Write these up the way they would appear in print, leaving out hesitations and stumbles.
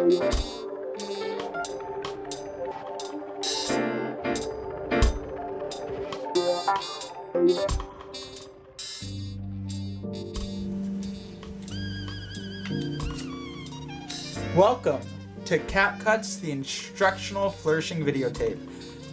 Welcome to Capcuts, the instructional flourishing videotape.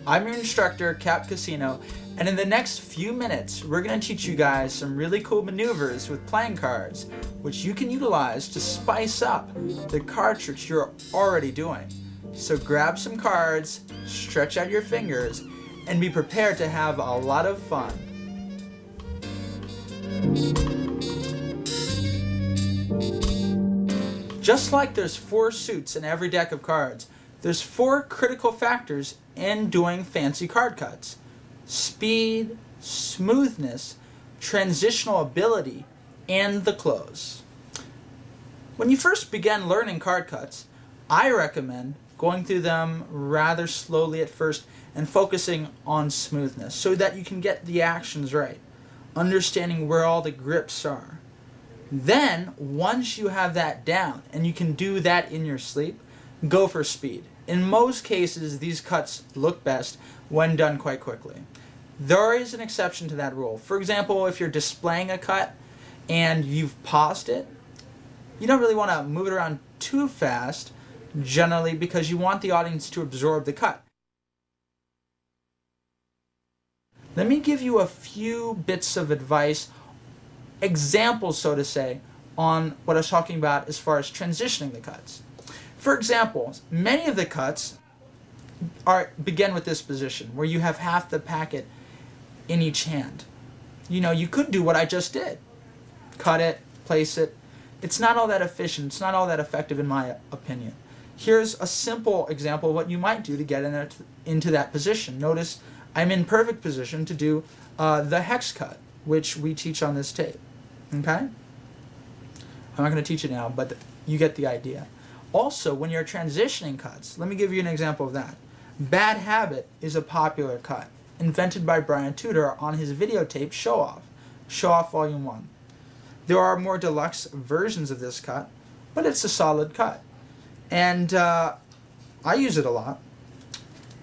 I'm your instructor, CapasoCasino, and in the next few minutes, we're going to teach you guys some really cool maneuvers with playing cards, which you can utilize to spice up the card tricks you're already doing. So grab some cards, stretch out your fingers, and be prepared to have a lot of fun. Just like there's 4 suits in every deck of cards, there's 4 critical factors in doing fancy card cuts: speed, smoothness, transitional ability, and the close. When you first begin learning card cuts, I recommend going through them rather slowly at first and focusing on smoothness so that you can get the actions right, understanding where all the grips are. Then, once you have that down, and you can do that in your sleep, go for speed. In most cases, these cuts look best when done quite quickly. There is an exception to that rule. For example, if you're displaying a cut and you've paused it, you don't really want to move it around too fast, generally, because you want the audience to absorb the cut. Let me give you a few bits of advice, examples, so to say, on what I was talking about as far as transitioning the cuts. For example, many of the cuts begin with this position, where you have half the packet in each hand. You could do what I just did. Cut it, place it. It's not all that efficient, it's not all that effective in my opinion. Here's a simple example of what you might do to get into that position. Notice I'm in perfect position to do the hex cut, which we teach on this tape. Okay? I'm not going to teach it now, but you get the idea. Also, when you're transitioning cuts, let me give you an example of that. Bad Habit is a popular cut, invented by Brian Tudor on his videotape Show Off Volume 1. There are more deluxe versions of this cut, but it's a solid cut. And I use it a lot.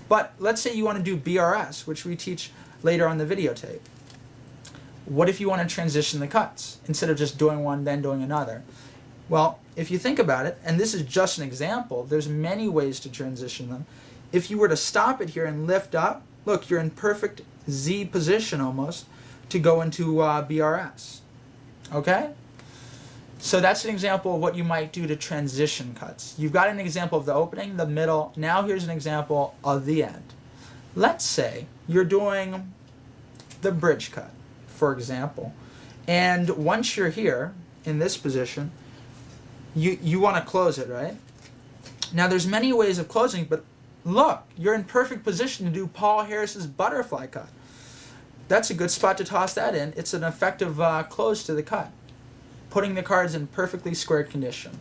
But let's say you want to do BRS, which we teach later on the videotape. What if you want to transition the cuts instead of just doing one then doing another? Well, if you think about it, and this is just an example, there's many ways to transition them. If you were to stop it here and lift up, look, you're in perfect Z position almost to go into BRS. Okay? So that's an example of what you might do to transition cuts. You've got an example of the opening, the middle. Now here's an example of the end. Let's say you're doing the bridge cut, for example. And once you're here, in this position, you want to close it, right? Now there's many ways of closing, but look, you're in perfect position to do Paul Harris's butterfly cut. That's a good spot to toss that in. It's an effective close to the cut, putting the cards in perfectly squared condition.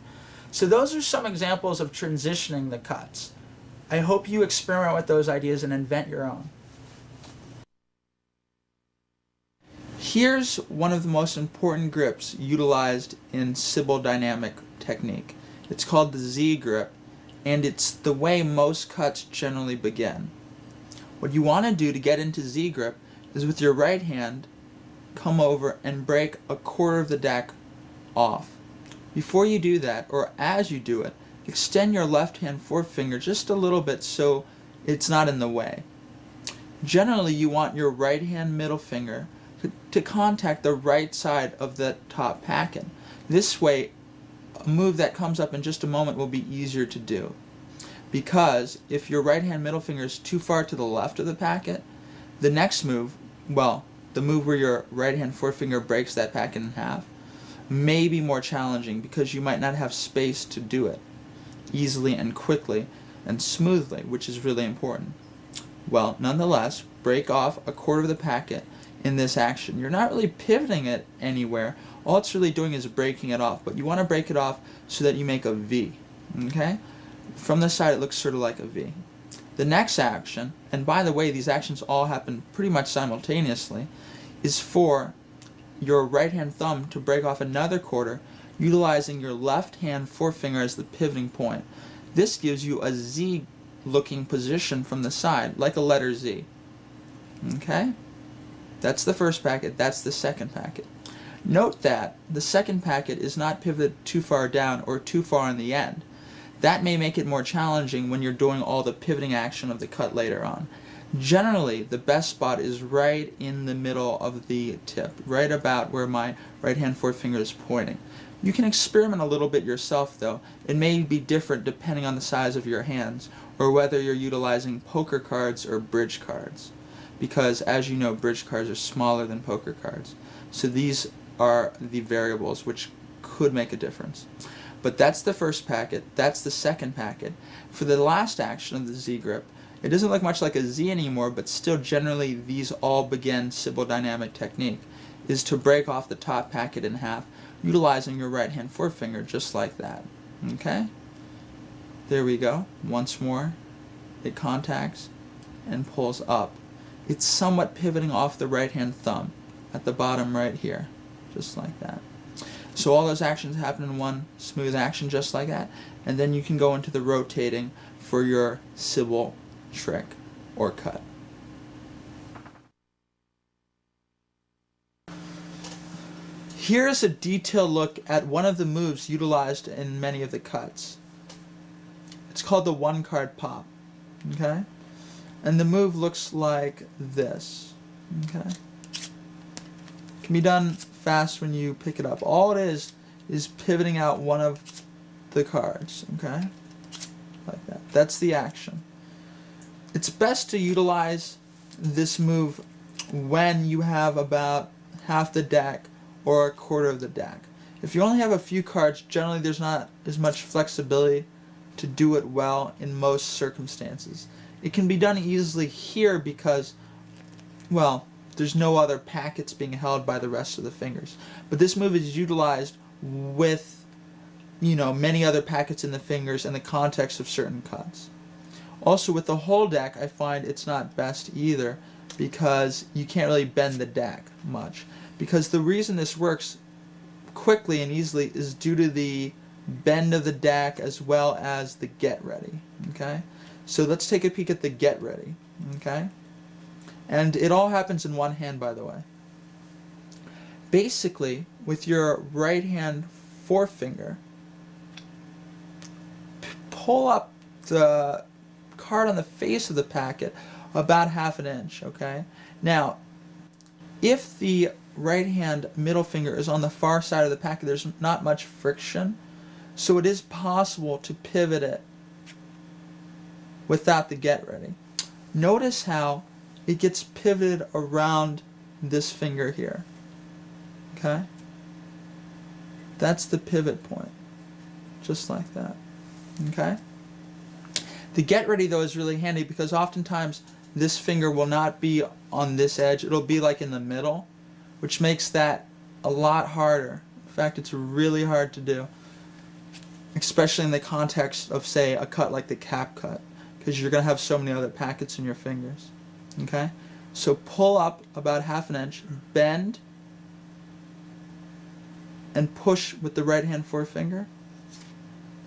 So those are some examples of transitioning the cuts. I hope you experiment with those ideas and invent your own. Here's one of the most important grips utilized in Sybil dynamic technique. It's called the Z grip, and it's the way most cuts generally begin. What you want to do to get into Z grip is with your right hand, come over and break a quarter of the deck off. Before you do that, or as you do it, extend your left hand forefinger just a little bit so it's not in the way. Generally, you want your right hand middle finger to contact the right side of the top packet. This way, a move that comes up in just a moment will be easier to do. Because if your right hand middle finger is too far to the left of the packet, the next move, well, the move where your right hand forefinger breaks that packet in half, may be more challenging because you might not have space to do it easily and quickly and smoothly, which is really important. Well, nonetheless, break off a quarter of the packet in this action. You're not really pivoting it anywhere. All it's really doing is breaking it off, but you want to break it off so that you make a V. Okay? From the side, it looks sort of like a V. The next action, and by the way, these actions all happen pretty much simultaneously, is for your right hand thumb to break off another quarter, utilizing your left hand forefinger as the pivoting point. This gives you a Z looking position from the side, like a letter Z. Okay? That's the first packet, that's the second packet. Note that the second packet is not pivoted too far down or too far on the end. That may make it more challenging when you're doing all the pivoting action of the cut later on. Generally, the best spot is right in the middle of the tip, right about where my right hand forefinger is pointing. You can experiment a little bit yourself though. It may be different depending on the size of your hands or whether you're utilizing poker cards or bridge cards. Because as you know, bridge cards are smaller than poker cards. So these are the variables which could make a difference. But that's the first packet, that's the second packet. For the last action of the Z grip, it doesn't look much like a Z anymore, but still generally these all begin Sybil dynamic technique, is to break off the top packet in half, utilizing your right hand forefinger just like that. Okay? There we go. Once more, it contacts and pulls up. It's somewhat pivoting off the right hand thumb at the bottom right here, just like that. So all those actions happen in one smooth action just like that, and then you can go into the rotating for your Sybil trick or cut. Here's a detailed look at one of the moves utilized in many of the cuts. It's called the one card pop. Okay? And the move looks like this. Okay? Can be done fast when you pick it up. All it is pivoting out one of the cards. Okay? Like that. That's the action. It's best to utilize this move when you have about half the deck or a quarter of the deck. If you only have a few cards, generally there's not as much flexibility to do it well in most circumstances. It can be done easily here because, well, there's no other packets being held by the rest of the fingers. But this move is utilized with, many other packets in the fingers in the context of certain cuts. Also, with the whole deck, I find it's not best either because you can't really bend the deck much. Because the reason this works quickly and easily is due to the bend of the deck as well as the get ready. Okay? So let's take a peek at the get ready. Okay? And it all happens in one hand, by the way. Basically, with your right hand forefinger, pull up the card on the face of the packet about ½ inch. Okay? Now, if the right hand middle finger is on the far side of the packet, there's not much friction, so it is possible to pivot it without the get ready. Notice how it gets pivoted around this finger here. Okay? That's the pivot point. Just like that. Okay? The get ready though is really handy because oftentimes this finger will not be on this edge, it'll be like in the middle, which makes that a lot harder. In fact, it's really hard to do, especially in the context of, say, a cut like the cap cut, because you're going to have so many other packets in your fingers. Okay? So pull up about ½ inch, bend, and push with the right hand forefinger,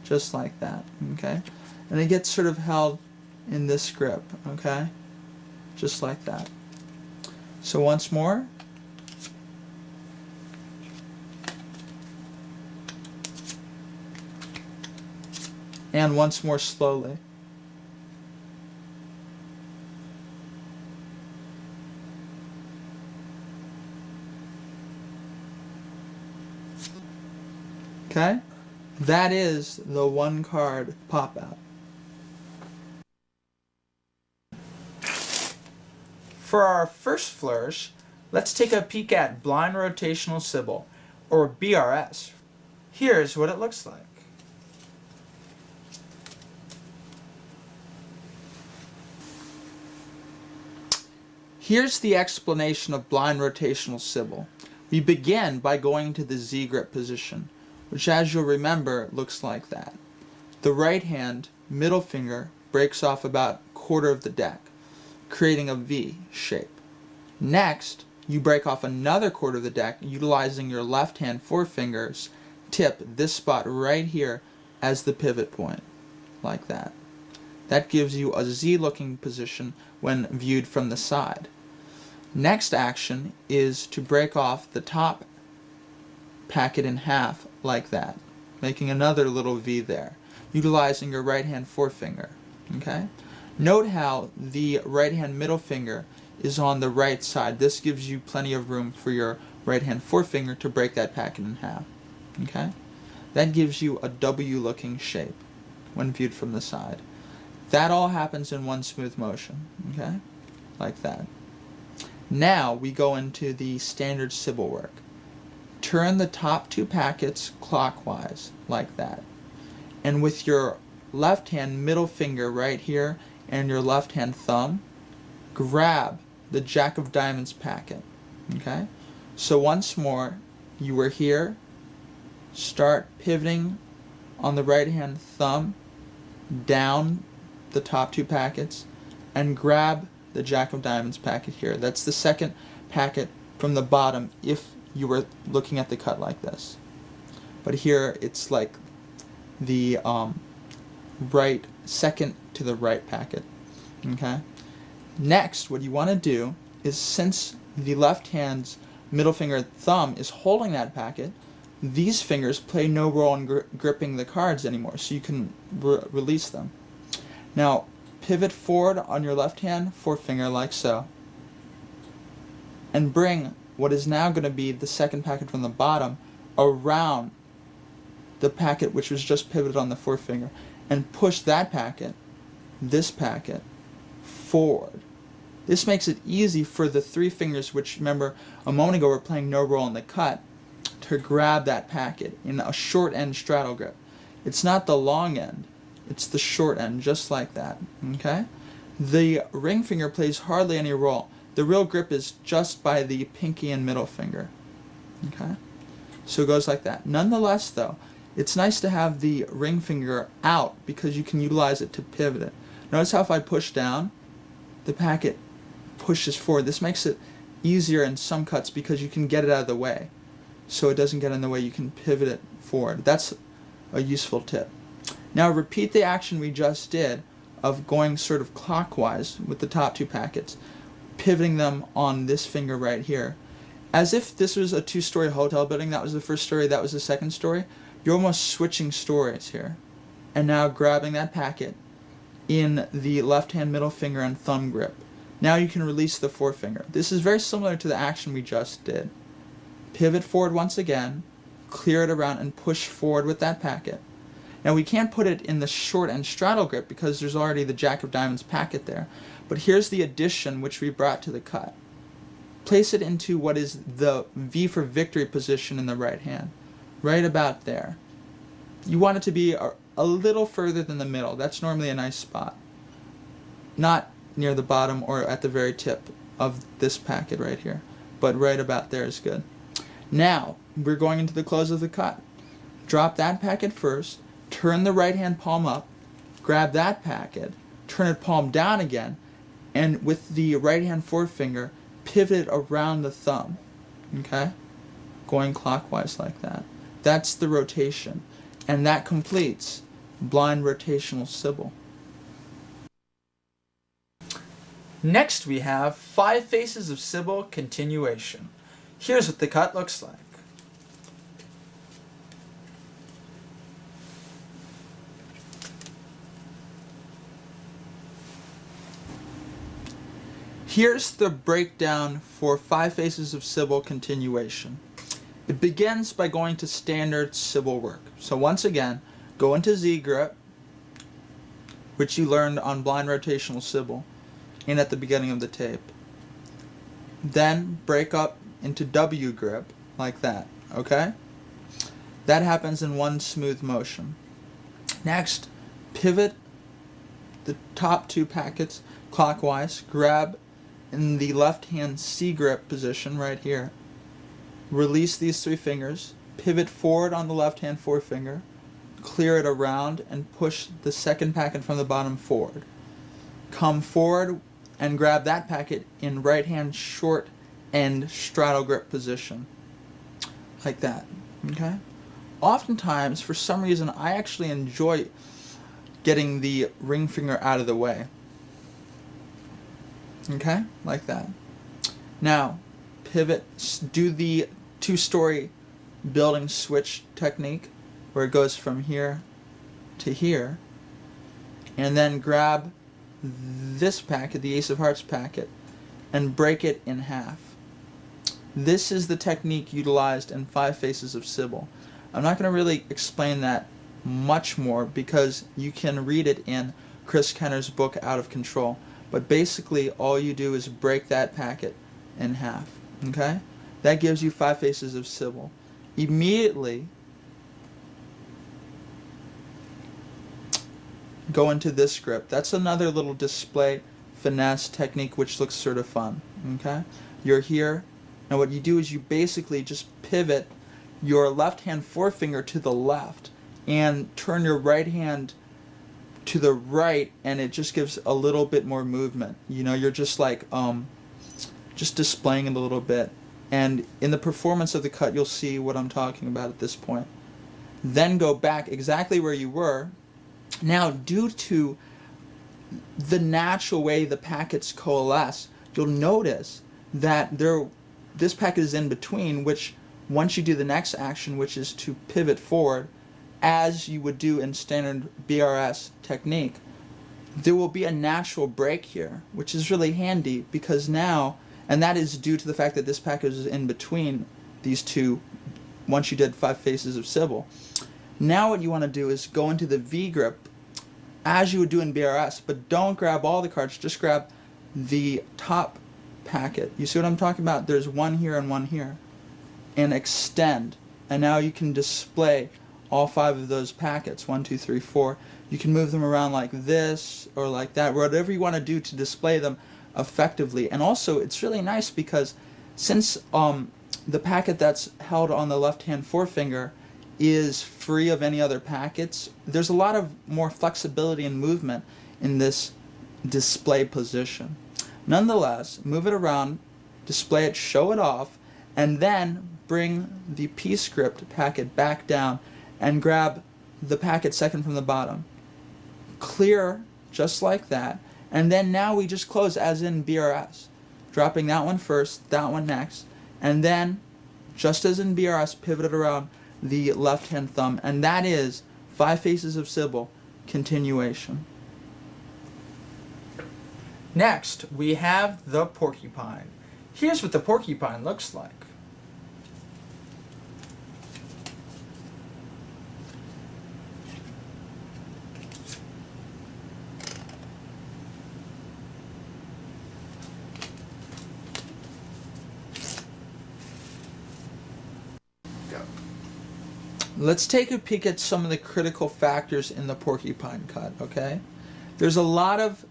just like that. Okay? And it gets sort of held in this grip. Okay? Just like that. So once more. And once more slowly. Okay? That is the one card pop out. For our first flourish, let's take a peek at Blind Rotational Sybil, or BRS. Here's what it looks like. Here's the explanation of Blind Rotational Sybil. We begin by going to the Z grip position, which, as you'll remember, looks like that. The right hand middle finger breaks off about quarter of the deck, creating a V shape. Next, you break off another quarter of the deck utilizing your left hand forefingers tip this spot right here as the pivot point. like that. That gives you a Z-looking position when viewed from the side. Next action is to break off the top packet in half like that, making another little V there, utilizing your right hand forefinger. Okay? Note how the right hand middle finger is on the right side. This gives you plenty of room for your right hand forefinger to break that packet in half. Okay? That gives you a W looking shape when viewed from the side. That all happens in one smooth motion. Okay? Like that. Now we go into the standard Sybil work. Turn the top two packets clockwise, like that. And with your left hand middle finger right here and your left hand thumb, grab the Jack of Diamonds packet. Okay? So once more, you were here, start pivoting on the right hand thumb down the top two packets and grab the Jack of Diamonds packet here. That's the second packet from the bottom if you were looking at the cut like this. But here it's like the right, second to the right packet. Okay? Next, what you want to do is, since the left hand's middle finger and thumb is holding that packet, these fingers play no role in gripping the cards anymore, so you can release them. Now, pivot forward on your left hand forefinger like so, and bring what is now going to be the second packet from the bottom around the packet which was just pivoted on the forefinger, and push that packet, this packet, forward. This makes it easy for the three fingers, which, remember, a moment ago were playing no role in the cut, to grab that packet in a short end straddle grip. It's not the long end, it's the short end, just like that. Okay? The ring finger plays hardly any role. The real grip is just by the pinky and middle finger. Okay? So it goes like that. Nonetheless, though, it's nice to have the ring finger out because you can utilize it to pivot it. Notice how if I push down, the packet pushes forward. This makes it easier in some cuts because you can get it out of the way. So it doesn't get in the way, you can pivot it forward. That's a useful tip. Now repeat the action we just did of going sort of clockwise with the top two packets, pivoting them on this finger right here. As if this was a two-story hotel building, that was the first story, that was the second story. You're almost switching stories here. And now grabbing that packet in the left-hand middle finger and thumb grip. Now you can release the forefinger. This is very similar to the action we just did. Pivot forward once again, clear it around, and push forward with that packet. Now we can't put it in the short end straddle grip because there's already the Jack of Diamonds packet there. But here's the addition which we brought to the cut. Place it into what is the V for victory position in the right hand. Right about there. You want it to be a little further than the middle. That's normally a nice spot. Not near the bottom or at the very tip of this packet right here. But right about there is good. Now, we're going into the close of the cut. Drop that packet first, turn the right hand palm up, grab that packet, turn it palm down again, and with the right hand forefinger, pivot it around the thumb. Okay? Going clockwise like that. That's the rotation. And that completes blind rotational Sybil. Next we have 5 Faces of Sybil continuation. Here's what the cut looks like. Here's the breakdown for 5 Faces of Sybil continuation. It begins by going to standard Sybil work. So once again, go into Z grip, which you learned on blind rotational Sybil and at the beginning of the tape. Then break up into W grip, like that, okay? That happens in one smooth motion. Next, pivot the top 2 packets clockwise, grab in the left hand C grip position right here. Release these 3 fingers, pivot forward on the left hand forefinger, clear it around, and push the second packet from the bottom forward. Come forward and grab that packet in right hand short end straddle grip position. Like that. Okay? Oftentimes, for some reason, I actually enjoy getting the ring finger out of the way. Okay, like that. Now, pivot, do the two-story building switch technique where it goes from here to here, and then grab this packet, the Ace of Hearts packet, and break it in half. This is the technique utilized in Five Faces of Sybil. I'm not going to really explain that much more because you can read it in Chris Kenner's book Out of Control. But basically all you do is break that packet in half. Okay? That gives you Five Faces of Sybil. Immediately go into this grip. That's another little display finesse technique which looks sort of fun. Okay? You're here. Now what you do is you basically just pivot your left hand forefinger to the left and turn your right hand to the right, and it just gives a little bit more movement. You know, you're just like just displaying it a little bit. And in the performance of the cut, you'll see what I'm talking about at this point. Then go back exactly where you were. Now, due to the natural way the packets coalesce, you'll notice that this packet is in between, which once you do the next action, which is to pivot forward, as you would do in standard BRS technique, there will be a natural break here, which is really handy because now, and that is due to the fact that this package is in between these two once you did Five Faces of Sybil. Now what you want to do is go into the V grip as you would do in BRS, but don't grab all the cards, just grab the top packet. You see what I'm talking about? There's one here and one here. And extend. And now you can display all 5 of those packets, 1, 2, 3, 4. You can move them around like this or like that, whatever you want to do to display them effectively. And also, it's really nice because since the packet that's held on the left-hand forefinger is free of any other packets, there's a lot of more flexibility and movement in this display position. Nonetheless, move it around, display it, show it off, and then bring the P-script packet back down and grab the packet second from the bottom. Clear just like that, and then now we just close as in BRS, dropping that one first, that one next, and then just as in BRS, pivot it around the left-hand thumb, and that is Five Faces of Sybil continuation. Next, we have the porcupine. Here's what the porcupine looks like. Let's take a peek at some of the critical factors in the porcupine cut, okay? There's a lot of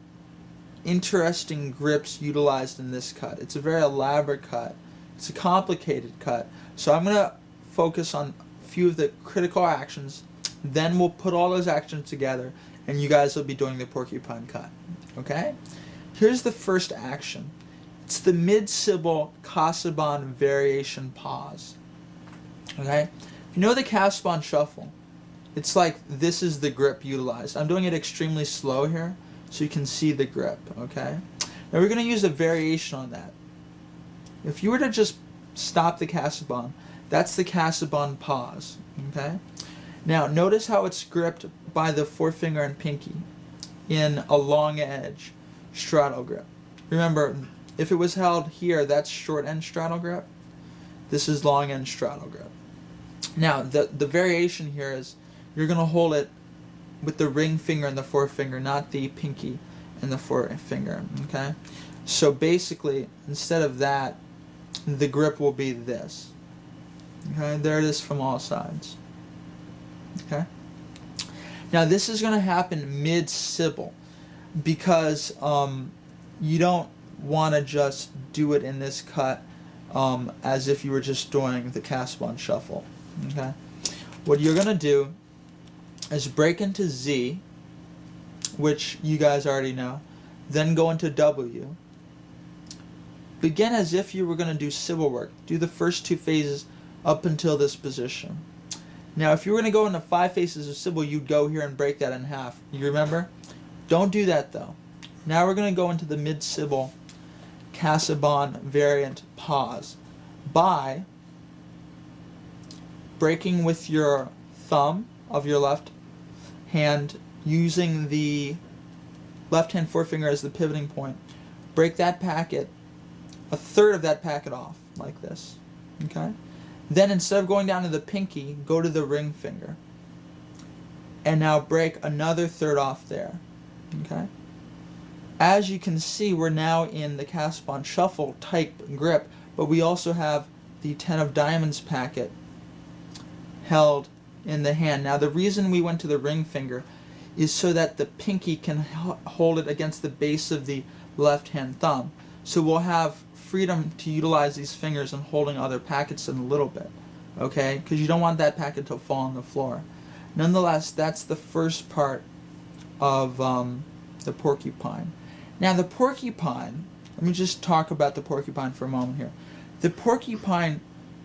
interesting grips utilized in this cut. It's a very elaborate cut. It's a complicated cut. So I'm going to focus on a few of the critical actions, then we'll put all those actions together and you guys will be doing the porcupine cut, okay? Here's the first action. It's the mid-Sybil Casaubon variation pause, okay? If you know the Casaubon shuffle, it's like this is the grip utilized. I'm doing it extremely slow here so you can see the grip, okay? Now we're going to use a variation on that. If you were to just stop the Casaubon, that's the Casaubon pause, okay? Now notice how it's gripped by the forefinger and pinky in a long edge straddle grip. Remember, if it was held here, that's short end straddle grip. This is long end straddle grip. Now, the variation here is you're going to hold it with the ring finger and the forefinger, not the pinky and the forefinger, okay? So basically, instead of that, the grip will be this. Okay, there it is from all sides. Okay? Now, this is going to happen mid-Sybil because you don't want to just do it in this cut as if you were just doing the Casaubon shuffle. Okay, what you're going to do is break into Z, which you guys already know, then go into W. Begin as if you were going to do Sybil work. Do the first 2 phases up until this position. Now, if you were going to go into 5 faces of Sybil, you'd go here and break that in half. You remember? Don't do that, though. Now we're going to go into the mid-Sybil Casaubon variant pause by breaking with your thumb of your left hand, using the left hand forefinger as the pivoting point. Break that packet, a third of that packet off, like this. Okay? Then instead of going down to the pinky, go to the ring finger. And now break another third off there. Okay? As you can see, we're now in the Casaubon shuffle type grip, but we also have the 10 of diamonds packet held in the hand. Now the reason we went to the ring finger is so that the pinky can hold it against the base of the left hand thumb. So we'll have freedom to utilize these fingers in holding other packets in a little bit, okay? Because you don't want that packet to fall on the floor. Nonetheless, that's the first part of the porcupine. Now the porcupine, let me just talk about the porcupine for a moment here. The porcupine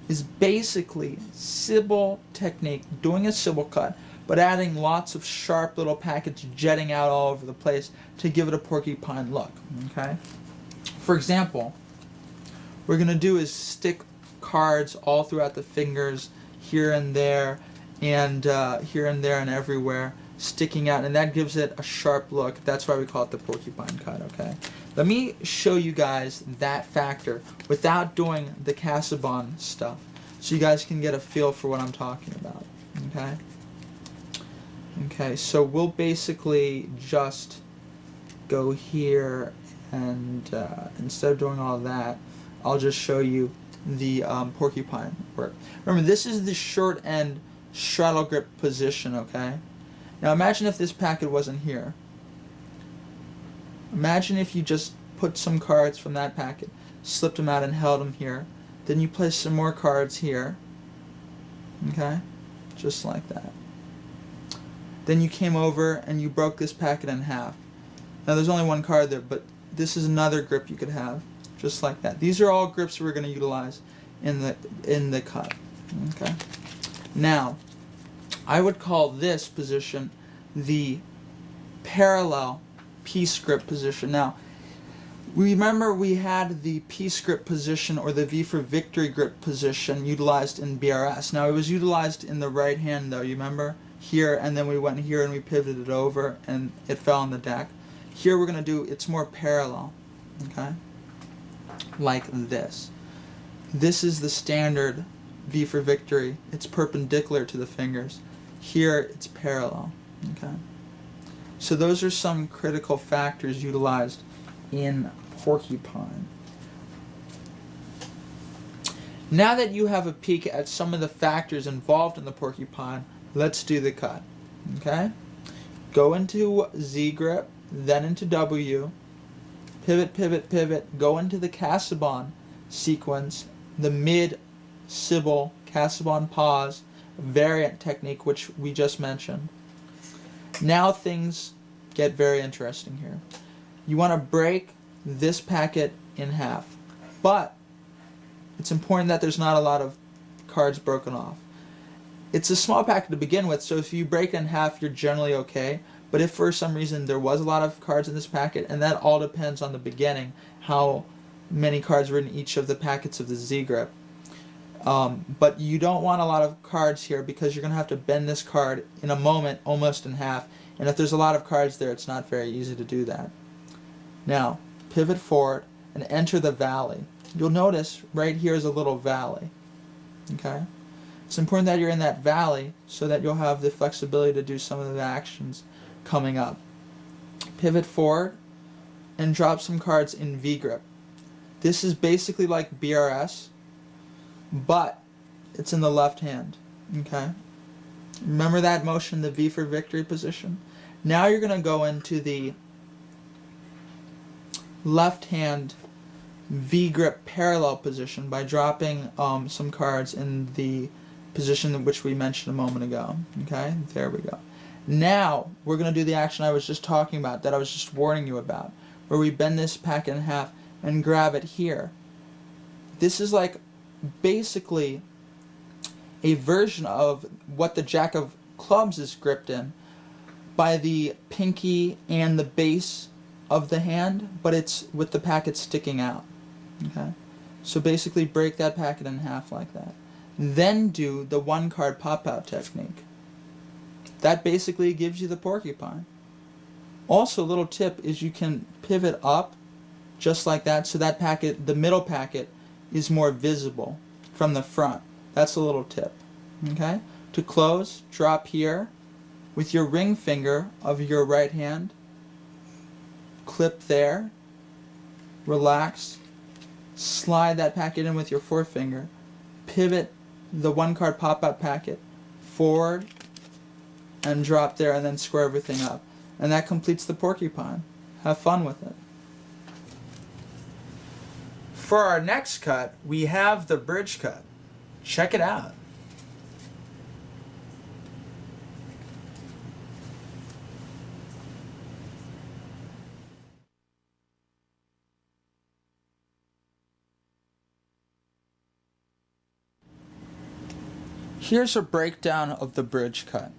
is basically Sybil technique, doing a Sybil cut, but adding lots of sharp little packets jetting out all over the place to give it a porcupine look, okay? For example, what we're going to do is stick cards all throughout the fingers, here and there and everywhere, sticking out, and that gives it a sharp look. That's why we call it the porcupine cut, okay? Let me show you guys that factor without doing the Casaubon stuff, so you guys can get a feel for what I'm talking about, okay? Okay, so we'll basically just go here, and instead of doing all that, I'll just show you the porcupine work. Remember, this is the short end straddle grip position, okay? Now imagine if this packet wasn't here. Imagine if you just put some cards from that packet, slipped them out and held them here. Then you place some more cards here, okay? Just like that. Then you came over and you broke this packet in half. Now there's only one card there, but this is another grip you could have, just like that. These are all grips we're going to utilize in the cut. Okay. Now, I would call this position the parallel peace grip position. Now, remember we had the peace grip position, or the V for victory grip position, utilized in BRS. Now it was utilized in the right hand though, you remember? Here, and then we went here and we pivoted it over and it fell on the deck. Here we're going to do, it's more parallel, okay? Like this. This is the standard V for victory. It's perpendicular to the fingers. Here it's parallel, okay? So those are some critical factors utilized in porcupine. Now that you have a peek at some of the factors involved in the porcupine, let's do the cut, okay? Go into Z grip, then into W, pivot, pivot, pivot, go into the Casaubon sequence, the mid-Sybil Casaubon pause variant technique, which we just mentioned. Now things get very interesting here. You want to break this packet in half, but it's important that there's not a lot of cards broken off. It's a small packet to begin with, so if you break it in half, you're generally okay. But if for some reason there was a lot of cards in this packet, and that all depends on the beginning, how many cards were in each of the packets of the Z grip. But you don't want a lot of cards here, because you're going to have to bend this card in a moment almost in half. And if there's a lot of cards there, it's not very easy to do that. Now, pivot forward and enter the valley. You'll notice right here is a little valley. Okay? It's important that you're in that valley so that you'll have the flexibility to do some of the actions coming up. Pivot forward and drop some cards in V grip. This is basically like BRS, but it's in the left hand. Okay? Remember that motion, the V for victory position? Now you're going to go into the left hand V grip parallel position by dropping some cards in the position which we mentioned a moment ago. Okay, there we go. Now we're going to do the action I was just talking about, that I was just warning you about, where we bend this packet in half and grab it here. This is like basically a version of what the Jack of Clubs is gripped in by the pinky and the base of the hand, but it's with the packet sticking out. Okay? So basically break that packet in half like that. Then do the one card pop-out technique. That basically gives you the porcupine. Also, a little tip is you can pivot up just like that, so that packet, the middle packet, is more visible from the front. That's a little tip. Okay? To close, drop here with your ring finger of your right hand. Clip there. Relax. Slide that packet in with your forefinger. Pivot the one card pop-out packet forward and drop there, and then square everything up. And that completes the porcupine. Have fun with it. For our next cut, we have the bridge cut. Check it out. Here's a breakdown of the bridge cut.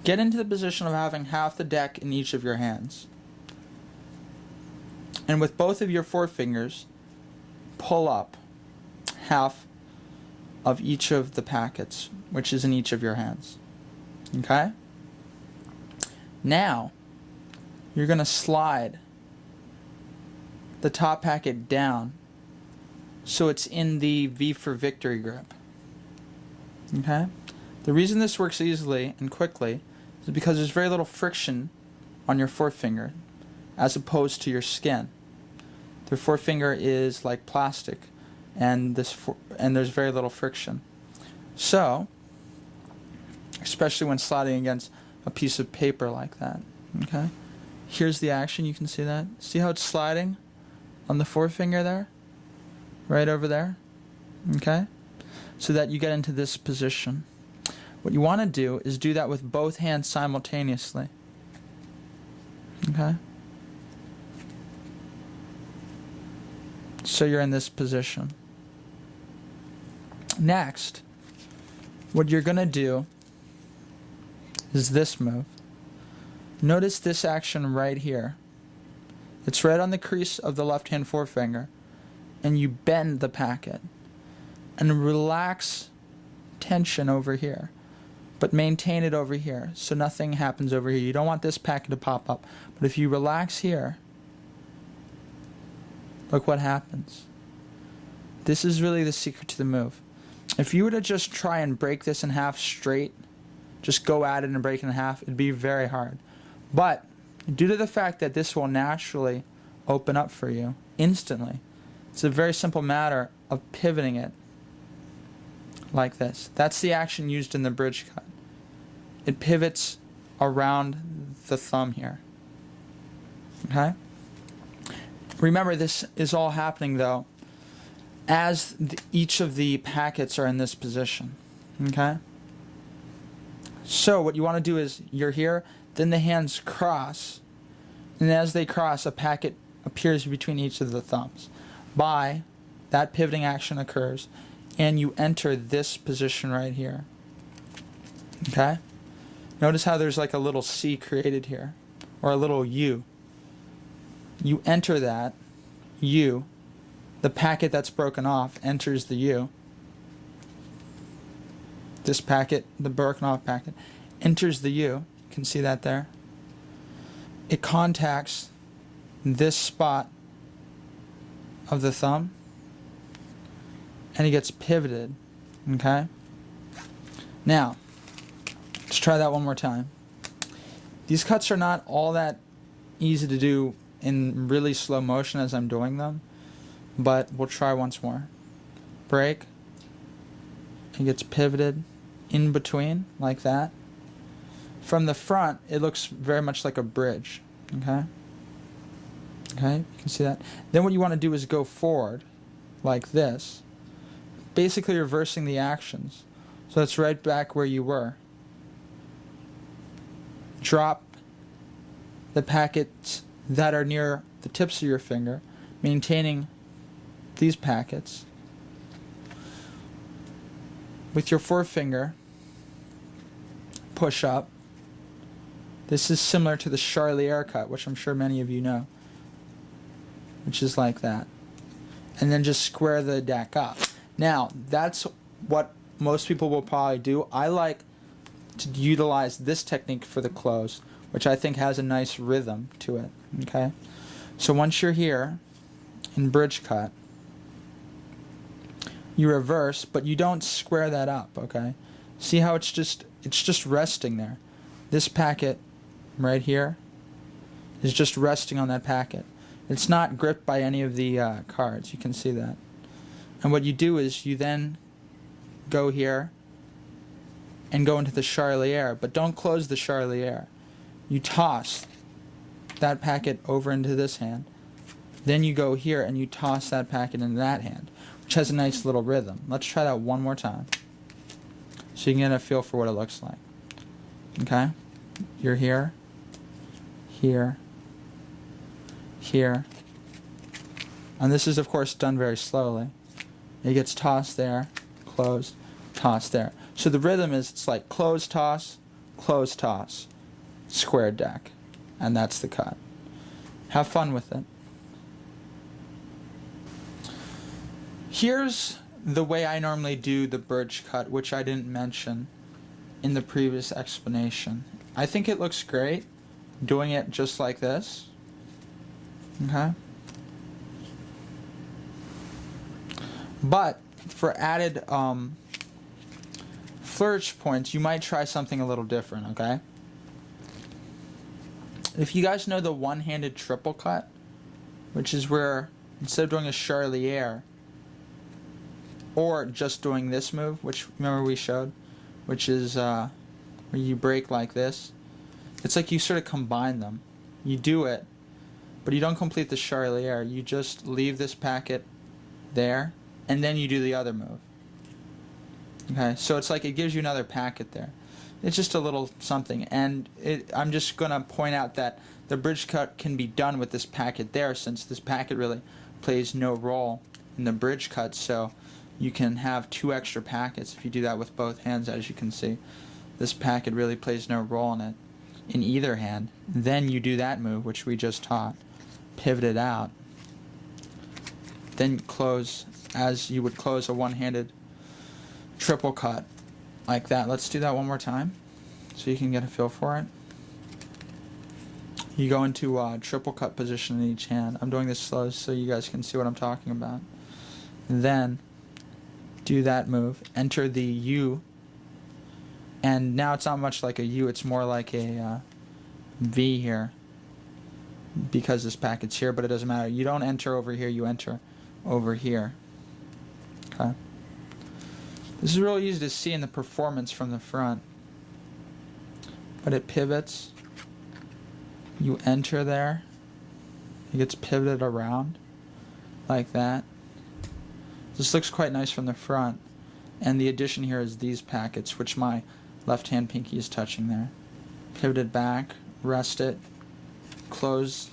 Get into the position of having half the deck in each of your hands. And with both of your forefingers, pull up half of each of the packets, which is in each of your hands. Okay? Now, you're going to slide the top packet down so it's in the V for victory grip. Okay? The reason this works easily and quickly is because there's very little friction on your forefinger as opposed to your skin. The forefinger is like plastic, and there's very little friction. So, especially when sliding against a piece of paper like that. Okay? Here's the action. You can see that. See how it's sliding on the forefinger there? Right over there. Okay? So that you get into this position. What you want to do is do that with both hands simultaneously. Okay? So you're in this position. Next, what you're going to do is this move. Notice this action right here. It's right on the crease of the left hand forefinger, and you bend the packet and relax tension over here, but maintain it over here so nothing happens over here. You don't want this packet to pop up, but if you relax here, look what happens. This is really the secret to the move. If you were to just try and break this in half straight, just go at it and break it in half, it'd be very hard. But due to the fact that this will naturally open up for you instantly, it's a very simple matter of pivoting it like this. That's the action used in the bridge cut. It pivots around the thumb here. Okay? Remember, this is all happening, though, as each of the packets are in this position. Okay? So what you want to do is you're here, then the hands cross, and as they cross, a packet appears between each of the thumbs. By that pivoting action occurs, and you enter this position right here. Okay? Notice how there's like a little C created here, or a little U. You enter that U. The packet that's broken off enters the U. This packet, the broken off packet, enters the U. You can see that there. It contacts this spot of the thumb, and it gets pivoted. Okay? Now, let's try that one more time. These cuts are not all that easy to do in really slow motion as I'm doing them, but we'll try once more. Break. It gets pivoted in between, like that. From the front, it looks very much like a bridge. Okay? Okay, you can see that. Then what you want to do is go forward, like this. Basically reversing the actions. So it's right back where you were. Drop the packets that are near the tips of your finger, maintaining these packets. with your forefinger, push up. This is similar to the Charliere cut, which I'm sure many of you know, which is like that. And then just square the deck up. Now, that's what most people will probably do. I like to utilize this technique for the close, which I think has a nice rhythm to it. Okay? So once you're here in bridge cut, you reverse, but you don't square that up, okay? See how it's just resting there. This packet right here is just resting on that packet. It's not gripped by any of the cards. You can see that. And what you do is you then go here and go into the Charliere, but don't close the Charliere. You toss that packet over into this hand. Then you go here and you toss that packet into that hand, which has a nice little rhythm. Let's try that one more time so you can get a feel for what it looks like. Okay? You're here, here, here. And this is, of course, done very slowly. It gets tossed there, closed, tossed there. So the rhythm is, it's like close, toss, square deck. And that's the cut. Have fun with it. Here's the way I normally do the bridge cut, which I didn't mention in the previous explanation. I think it looks great doing it just like this. Okay? But for added flourish points, you might try something a little different, okay? If you guys know the one-handed triple cut, which is where instead of doing a Charliere, or just doing this move, which remember we showed, which is where you break like this, it's like you sort of combine them. You do it, but you don't complete the Charliere. You just leave this packet there, and then you do the other move. Okay, so it's like it gives you another packet there. It's just a little something, and I'm just going to point out that the bridge cut can be done with this packet there, since this packet really plays no role in the bridge cut, so you can have 2 extra packets if you do that with both hands. As you can see, this packet really plays no role in it in either hand. Then you do that move, which we just taught, pivot it out, then close as you would close a one-handed triple cut like that. Let's do that one more time so you can get a feel for it. You go into triple cut position in each hand. I'm doing this slow so you guys can see what I'm talking about. Then do that move, enter the U, and now it's not much like a U, it's more like a V here, because this packet's here, but it doesn't matter. You don't enter over here, you enter over here. Okay. This is really easy to see in the performance from the front, but it pivots. You enter there, it gets pivoted around like that. This looks quite nice from the front, and the addition here is these packets, which my left hand pinky is touching there. Pivoted back, rest it, close,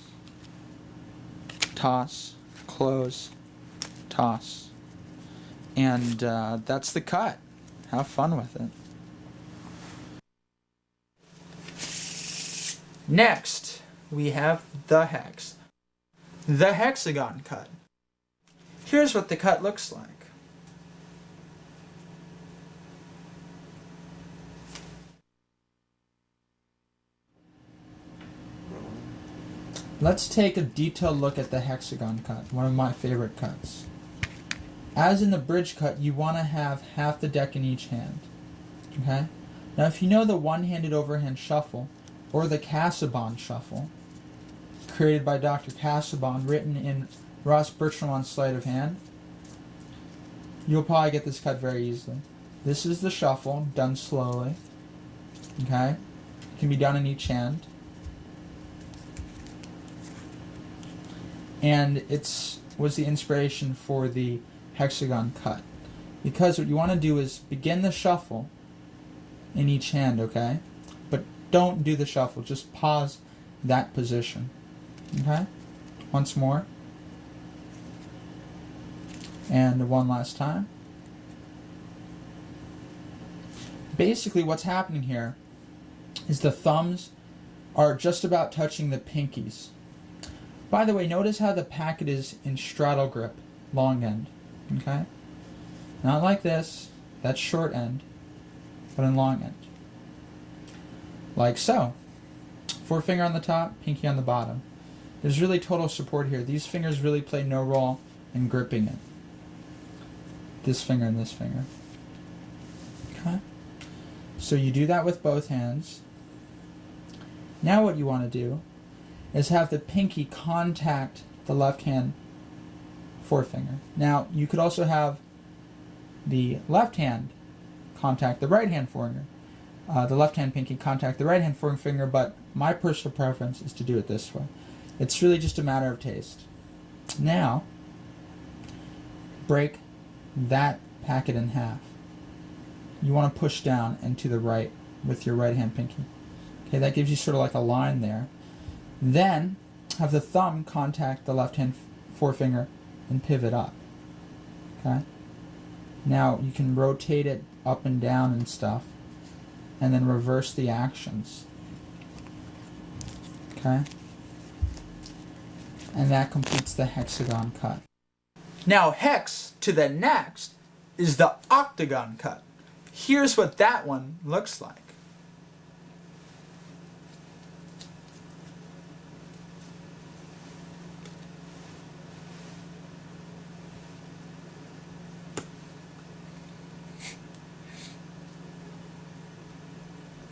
toss, close, toss. And that's the cut. Have fun with it. Next, we have the hex. The hexagon cut. Here's what the cut looks like. Let's take a detailed look at the hexagon cut, one of my favorite cuts. As in the bridge cut, you want to have half the deck in each hand. Okay? Now if you know the one-handed overhand shuffle, or the Casaubon shuffle, created by Dr. Casaubon, written in Ross Bertrand's sleight of hand, you'll probably get this cut very easily. This is the shuffle, done slowly. Okay? It can be done in each hand. And it was the inspiration for the hexagon cut. Because what you want to do is begin the shuffle in each hand, okay? But don't do the shuffle, just pause that position. Okay? Once more. And one last time. Basically what's happening here is the thumbs are just about touching the pinkies. By the way, notice how the packet is in straddle grip, long end, okay? Not like this, that's short end, but in long end. Like so. Forefinger on the top, pinky on the bottom. There's really total support here. These fingers really play no role in gripping it. This finger and this finger. Okay? So you do that with both hands. Now what you want to do is have the pinky contact the left hand forefinger. Now you could also have the left hand contact the right hand forefinger. The left hand pinky contact the right hand forefinger, but my personal preference is to do it this way. It's really just a matter of taste. Now, break that packet in half. You want to push down and to the right with your right hand pinky. Okay, that gives you sort of like a line there. Then, have the thumb contact the left hand forefinger and pivot up. Okay? Now, you can rotate it up and down and stuff, and then reverse the actions. Okay? And that completes the hexagon cut. Now hex to the next is the octagon cut. Here's what that one looks like.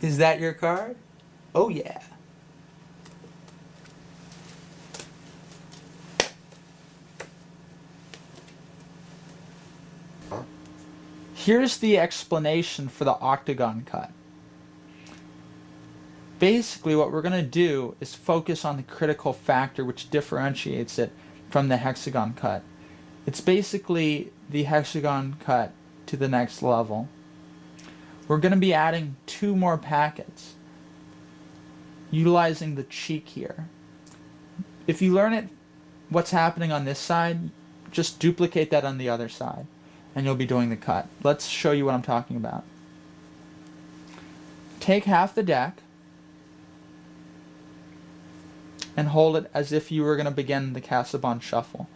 Is that your card? Oh yeah. Here's the explanation for the octagon cut. Basically what we're going to do is focus on the critical factor which differentiates it from the hexagon cut. It's basically the hexagon cut to the next level. We're going to be adding 2 more packets, utilizing the cheek here. If you learn it, what's happening on this side, just duplicate that on the other side, and you'll be doing the cut. Let's show you what I'm talking about. Take half the deck and hold it as if you were going to begin the Casabon shuffle.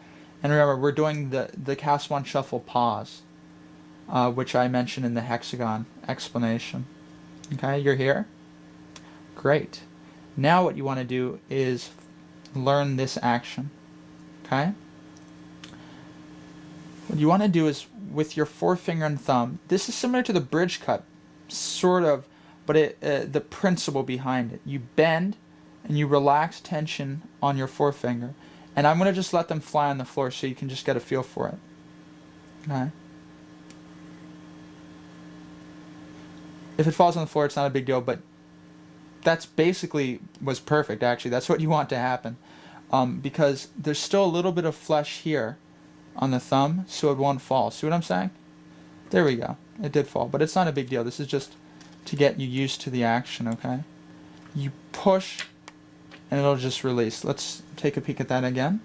And remember, we're doing the Casabon shuffle pause, which I mentioned in the hexagon explanation. Okay, you're here? Great. Now what you want to do is learn this action. Okay? What you want to do is, with your forefinger and thumb, this is similar to the bridge cut, sort of, but the principle behind it. You bend and you relax tension on your forefinger, and I'm going to just let them fly on the floor so you can just get a feel for it. Okay? If it falls on the floor, it's not a big deal, but that's basically was perfect, actually. That's what you want to happen, because there's still a little bit of flesh here on the thumb, so it won't fall. See what I'm saying? There we go. It did fall, but it's not a big deal. This is just to get you used to the action, okay? You push, and it'll just release. Let's take a peek at that again.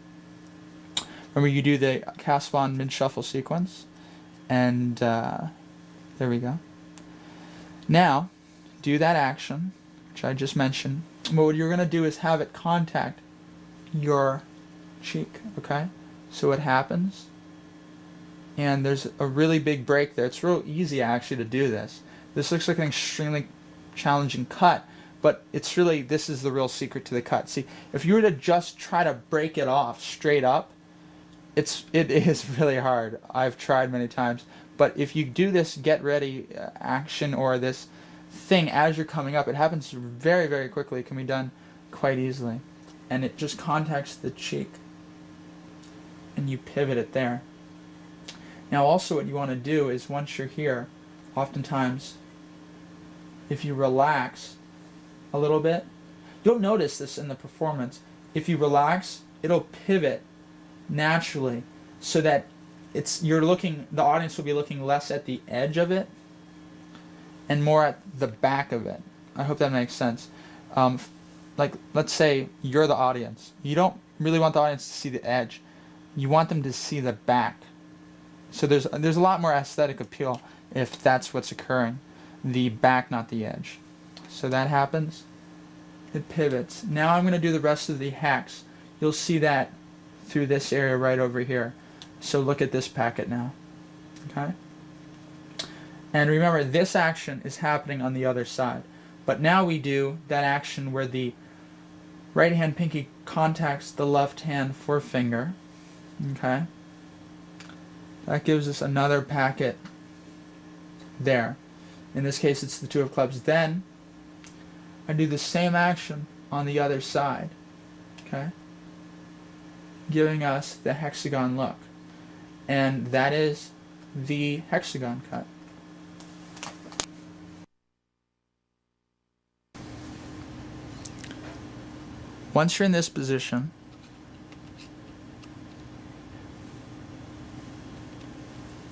Remember, you do the Casabon mid-shuffle sequence, and there we go. Now, do that action, which I just mentioned. But what you're going to do is have it contact your cheek, okay? So it happens, and there's a really big break there. It's real easy actually to do this. This looks like an extremely challenging cut, but it's really, this is the real secret to the cut. See, if you were to just try to break it off straight up, it is really hard. I've tried many times, but if you do this get ready action or this thing as you're coming up, it happens very, very quickly. It can be done quite easily, and it just contacts the cheek, and you pivot it there. Now also what you want to do is, once you're here, oftentimes if you relax a little bit, you'll notice this in the performance. If you relax, it'll pivot naturally so that the audience will be looking less at the edge of it and more at the back of it. I hope that makes sense. Like, let's say you're the audience. You don't really want the audience to see the edge. You want them to see the back. So there's a lot more aesthetic appeal if that's what's occurring. the back, not the edge. So that happens. It pivots. Now I'm going to do the rest of the hex. You'll see that through this area right over here. So look at this packet now. Okay? And remember, this action is happening on the other side. But now we do that action where the right hand pinky contacts the left hand forefinger. Okay? That gives us another packet there. In this case, it's the two of clubs. Then I do the same action on the other side. Okay? Giving us the hexagon look. And that is the hexagon cut. Once you're in this position,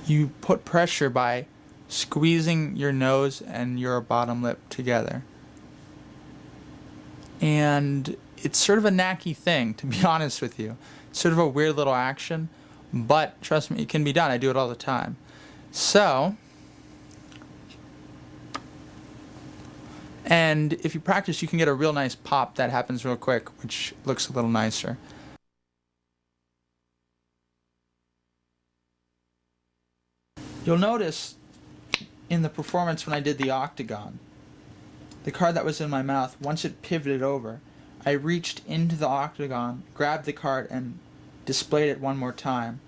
you put pressure by squeezing your nose and your bottom lip together. And it's sort of a knacky thing, to be honest with you. It's sort of a weird little action, but trust me, it can be done. I do it all the time. So, and if you practice, you can get a real nice pop that happens real quick, which looks a little nicer. You'll notice in the performance when I did the octagon, the card that was in my mouth, once it pivoted over, I reached into the octagon, grabbed the card, and displayed it one more time,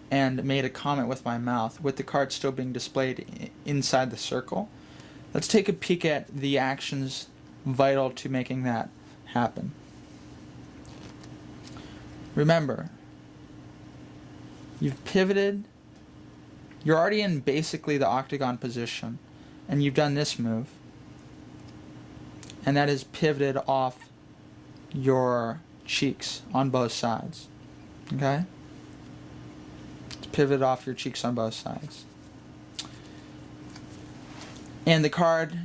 and made a comment with my mouth, with the card still being displayed inside the circle. Let's take a peek at the actions vital to making that happen. Remember, you've pivoted, you're already in basically the octagon position, and you've done this move, and that is pivoted off your cheeks on both sides. Okay? It's pivoted off your cheeks on both sides. And the card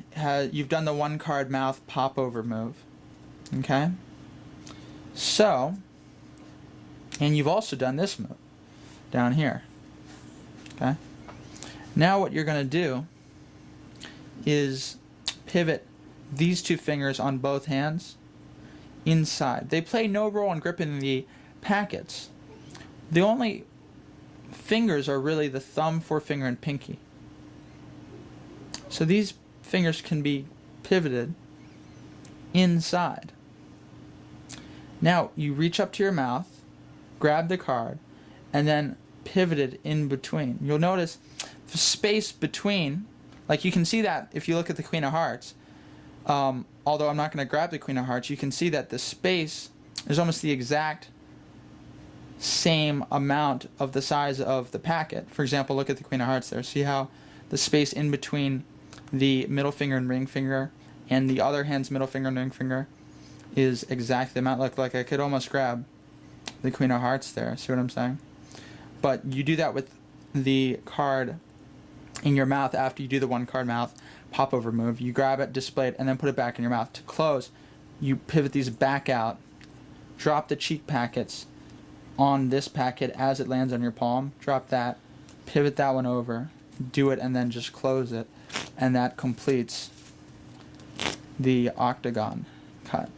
you've done the one card mouth pop over move. Okay? So, and you've also done this move down here. Okay? Now what you're going to do is pivot these two fingers on both hands inside. They play no role in gripping the packets. The only fingers are really the thumb, forefinger, and pinky. So these fingers can be pivoted inside. Now you reach up to your mouth, grab the card, and then pivot it in between. You'll notice the space between, like you can see that if you look at the Queen of Hearts, although I'm not going to grab the Queen of Hearts, you can see that the space is almost the exact same amount of the size of the packet. For example, look at the Queen of Hearts there. See how the space in between the middle finger and ring finger and the other hand's middle finger and ring finger is exactly the amount. Look, like I could almost grab the Queen of Hearts there. See what I'm saying? But you do that with the card in your mouth after you do the one card mouth pop over move. You grab it, display it, and then put it back in your mouth. To close, you pivot these back out, drop the cheek packets on this packet as it lands on your palm, drop that, pivot that one over, do it, and then just close it, and that completes the octagon cut.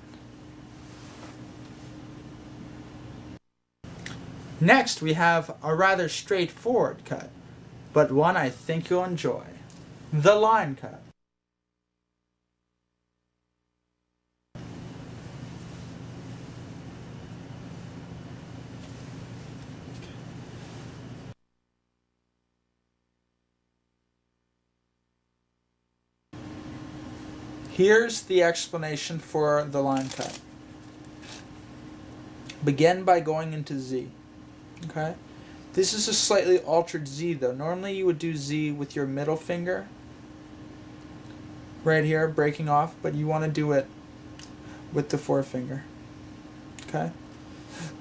Next, we have a rather straightforward cut, but one I think you'll enjoy. The line cut. Here's the explanation for the line cut. Begin by going into Z. Okay? This is a slightly altered Z though. Normally you would do Z with your middle finger right here, breaking off, but you want to do it with the forefinger. Okay?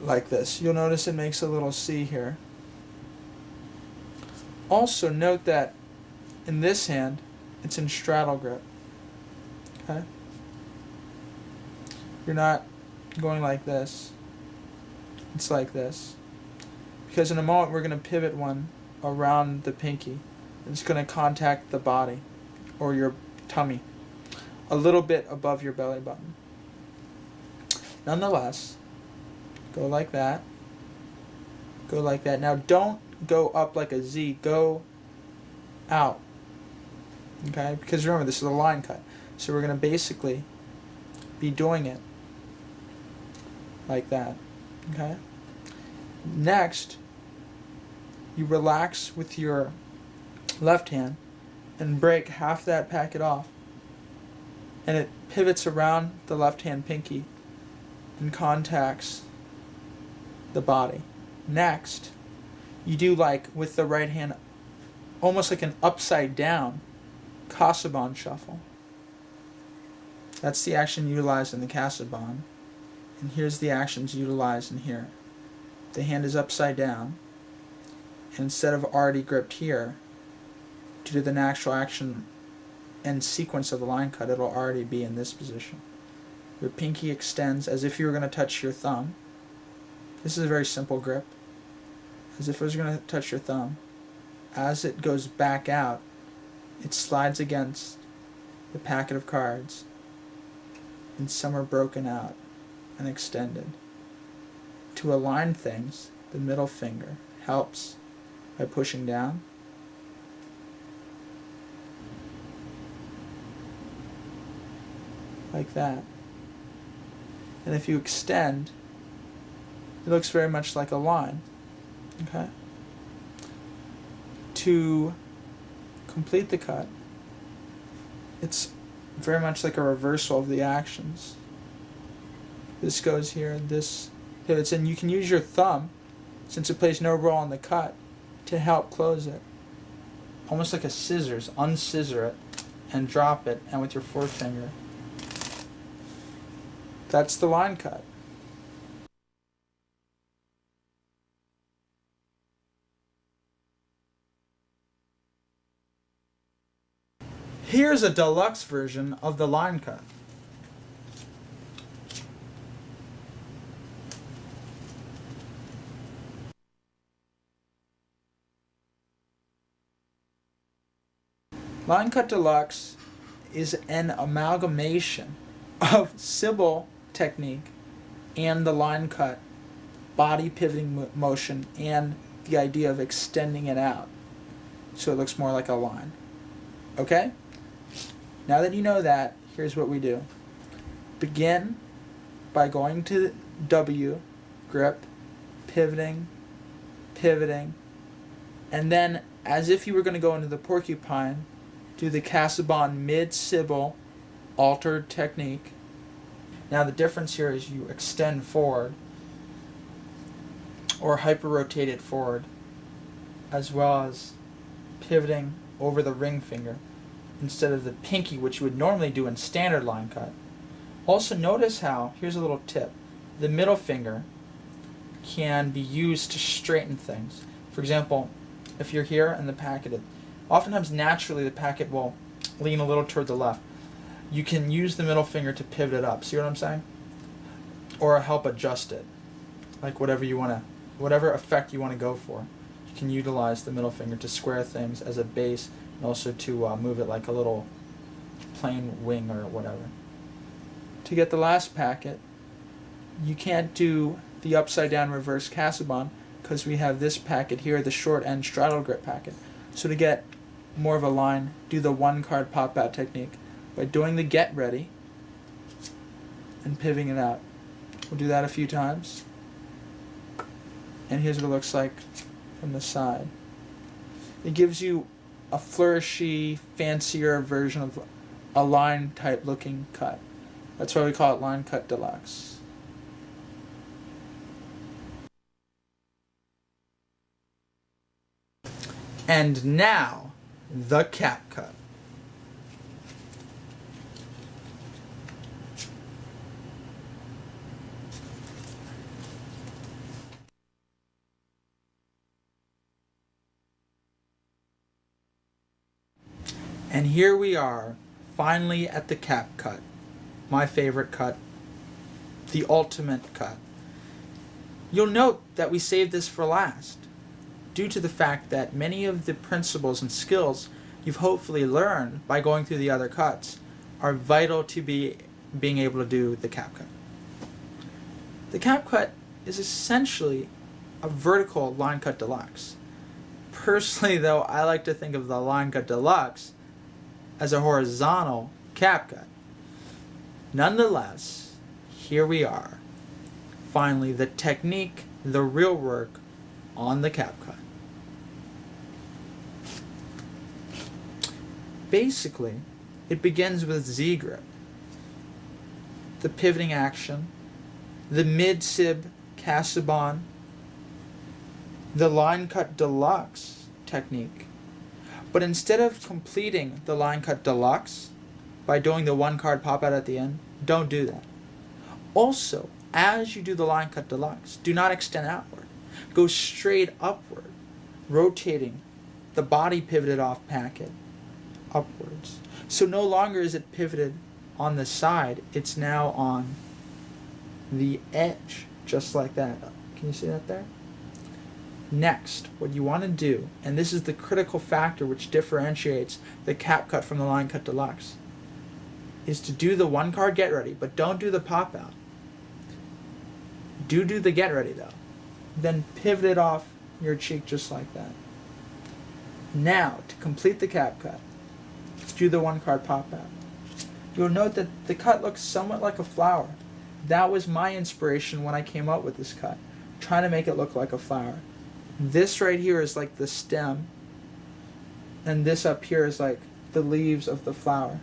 Like this. You'll notice it makes a little C here. Also note that in this hand, it's in straddle grip. Okay? You're not going like this. It's like this. Because in a moment we're going to pivot one around the pinky. It's going to contact the body or your tummy, a little bit above your belly button. Nonetheless, go like that. Go like that. Now don't go up like a Z. Go out. Okay? Because remember, this is a line cut. So we're going to basically be doing it like that. Okay? Next, you relax with your left hand and break half that packet off. And it pivots around the left hand pinky and contacts the body. Next, you do like with the right hand almost like an upside down Kasabon shuffle. That's the action utilized in the Kasabon. And here's the actions utilized in here. The hand is upside down, and instead of already gripped here, due to the natural action and sequence of the line cut, it'll already be in this position. Your pinky extends as if you were going to touch your thumb. This is a very simple grip. As if it was going to touch your thumb. As it goes back out, it slides against the packet of cards, and some are broken out and extended. To align things, the middle finger helps by pushing down. Like that. And if you extend, it looks very much like a line. Okay? To complete the cut, it's very much like a reversal of the actions. This goes here, and this pivots, and you can use your thumb, since it plays no role in the cut, to help close it. Almost like a scissors, unscissor it, and drop it, and with your forefinger. That's the line cut. Here's a deluxe version of the line cut. Line Cut Deluxe is an amalgamation of Sybil technique and the line cut body pivoting motion and the idea of extending it out so it looks more like a line. Okay? Now that you know that, here's what we do. Begin by going to W, grip, pivoting, and then as if you were going to go into the porcupine, do the Kasabon mid-Sybil altered technique. Now the difference here is you extend forward or hyper-rotate it forward, as well as pivoting over the ring finger instead of the pinky, which you would normally do in standard line cut. Also notice how, here's a little tip, the middle finger can be used to straighten things. For example, if you're here and the packet, oftentimes naturally the packet will lean a little toward the left. You can use the middle finger to pivot it up. See what I'm saying? Or help adjust it. Like whatever effect you want to go for. You can utilize the middle finger to square things as a base and also to move it like a little plain wing or whatever. To get the last packet, you can't do the upside down reverse Kasabon because we have this packet here, the short end straddle grip packet. So to get more of a line, do the one card pop out technique by doing the get ready and pivoting it out. We'll do that a few times. And here's what it looks like from the side. It gives you a flourishy, fancier version of a line type looking cut. That's why we call it Line Cut Deluxe. And now, the cap cut. And here we are, finally at the cap cut. My favorite cut, the ultimate cut. You'll note that we saved this for last, due to the fact that many of the principles and skills you've hopefully learned by going through the other cuts are vital to being able to do the cap cut. The cap cut is essentially a vertical line cut deluxe. Personally, though, I like to think of the line cut deluxe as a horizontal cap cut. Nonetheless, here we are. Finally, the technique, the real work on the cap cut. Basically, it begins with Z grip, the pivoting action, the mid-sib Casabon, the line cut deluxe technique. But instead of completing the line cut deluxe by doing the one card pop out at the end, don't do that. Also, as you do the line cut deluxe, do not extend outward. Go straight upward, rotating the body pivoted off packet upwards. So no longer is it pivoted on the side, it's now on the edge, just like that. Can you see that there? Next, what you want to do, and this is the critical factor which differentiates the cap cut from the line cut deluxe, is to do the one card get ready, but don't do the pop out. Do the get ready though. Then pivot it off your cheek just like that. Now, to complete the cap cut, do the one card pop out. You'll note that the cut looks somewhat like a flower. That was my inspiration when I came up with this cut, trying to make it look like a flower. This right here is like the stem, and this up here is like the leaves of the flower.